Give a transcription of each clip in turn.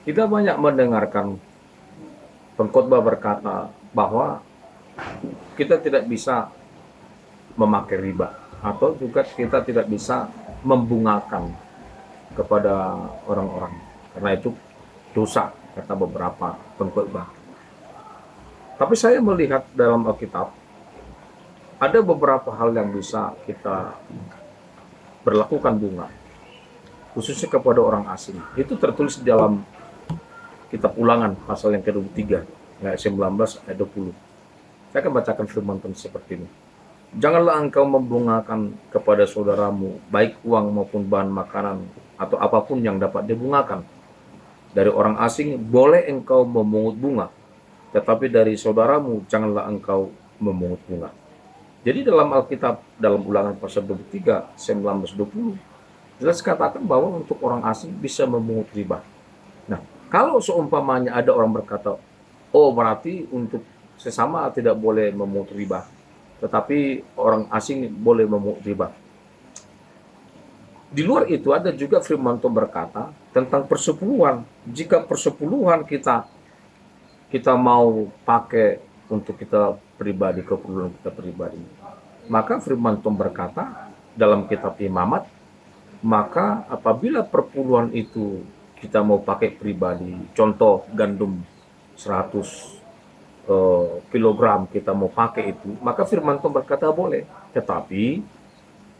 Kita banyak mendengarkan pengkhotbah berkata bahwa kita tidak bisa memakai riba atau juga kita tidak bisa membungakan kepada orang-orang karena itu dosa, kata beberapa pengkhotbah. Tapi saya melihat dalam Alkitab ada beberapa hal yang bisa kita berlakukan bunga, khususnya kepada orang asing. Itu tertulis di dalam kitab Ulangan pasal yang ke-23 ayat 19 ayat 20. Saya akan bacakan firman Tuhan seperti ini. Janganlah engkau membungakan kepada saudaramu baik uang maupun bahan makanan atau apapun yang dapat dibungakan. Dari orang asing boleh engkau memungut bunga, tetapi dari saudaramu janganlah engkau memungut bunga. Jadi dalam Alkitab, dalam Ulangan pasal 23, 19-20, jelas katakan bahwa untuk orang asing bisa memungut riba. Nah, kalau seumpamanya ada orang berkata, oh berarti untuk sesama tidak boleh memungut riba, tetapi orang asing boleh memungut riba. Di luar itu ada juga firman Tuhan berkata tentang persepuluhan. Jika persepuluhan kita mau pakai untuk kita pribadi, keperluan kita pribadi, maka firman Tuhan berkata dalam kitab Imamat, maka apabila perpuluhan itu kita mau pakai pribadi, contoh gandum 100 kilogram kita mau pakai itu, maka firman Tuhan berkata boleh. Tetapi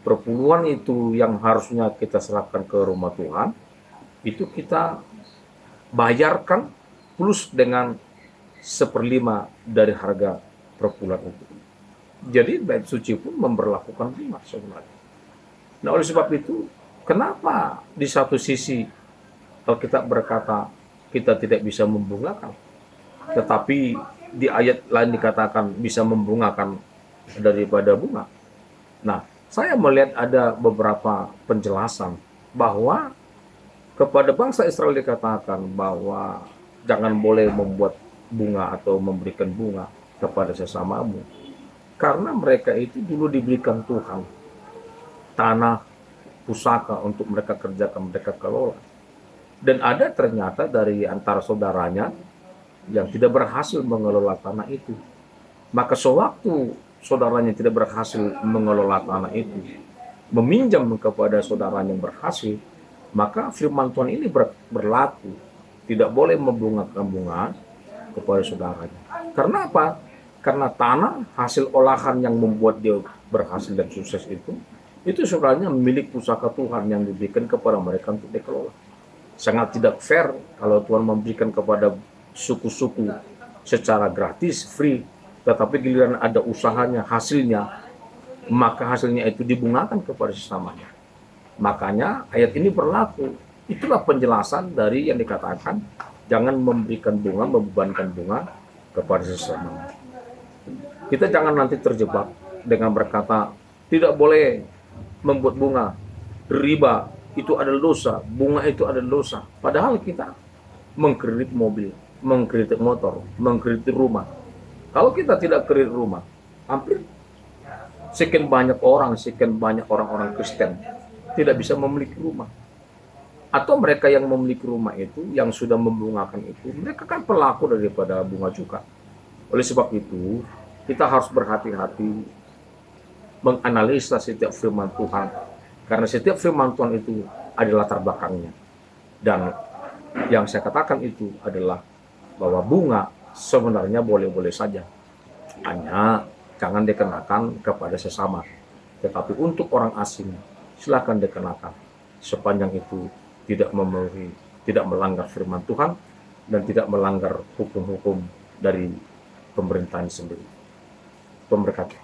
perpuluhan itu yang harusnya kita serahkan ke rumah Tuhan, itu kita bayarkan plus dengan 1/5 dari harga perpuluhan itu. Jadi bait suci pun memberlakukan bunga sebenarnya. Nah, oleh sebab itu, kenapa di satu sisi Alkitab berkata kita tidak bisa membungakan, tetapi di ayat lain dikatakan bisa membungakan daripada bunga? Nah, saya melihat ada beberapa penjelasan bahwa kepada bangsa Israel dikatakan bahwa jangan boleh membuat bunga atau memberikan bunga kepada sesamamu, karena mereka itu dulu diberikan Tuhan tanah, pusaka untuk mereka kerjakan, mereka kelola. Dan ada ternyata dari antara saudaranya yang tidak berhasil mengelola tanah itu. Maka sewaktu saudaranya tidak berhasil mengelola tanah itu, meminjam kepada saudaranya yang berhasil, maka firman Tuhan ini berlaku. Tidak boleh membungakan bunga kepada saudaranya. Karena apa? Karena tanah hasil olahan yang membuat dia berhasil dan sukses itu sebenarnya milik pusaka Tuhan yang diberikan kepada mereka untuk dikelola. Sangat tidak fair kalau Tuhan memberikan kepada suku-suku secara gratis, free, tetapi giliran ada usahanya, hasilnya, maka hasilnya itu dibungakan kepada sesamanya. Makanya ayat ini berlaku. Itulah penjelasan dari yang dikatakan jangan memberikan bunga, membebankan bunga kepada sesama. Kita jangan nanti terjebak dengan berkata tidak boleh membuat bunga, riba itu adalah dosa, bunga itu adalah dosa. Padahal kita mengkredit mobil, mengkredit motor, mengkredit rumah. Kalau kita tidak kredit rumah, hampir sekian banyak orang-orang Kristen tidak bisa memiliki rumah. Atau mereka yang memiliki rumah itu, yang sudah membungakan itu, mereka kan pelaku daripada bunga juga. Oleh sebab itu, kita harus berhati-hati menganalisa setiap firman Tuhan. Karena setiap firman Tuhan itu ada latar belakangnya. Dan yang saya katakan itu adalah bahwa bunga sebenarnya boleh-boleh saja. Hanya jangan dikenakan kepada sesama. Tetapi untuk orang asing, silakan dikenakan. Sepanjang itu tidak memenuhi, tidak melanggar firman Tuhan dan tidak melanggar hukum-hukum dari pemerintahan sendiri. Tuhan berkati.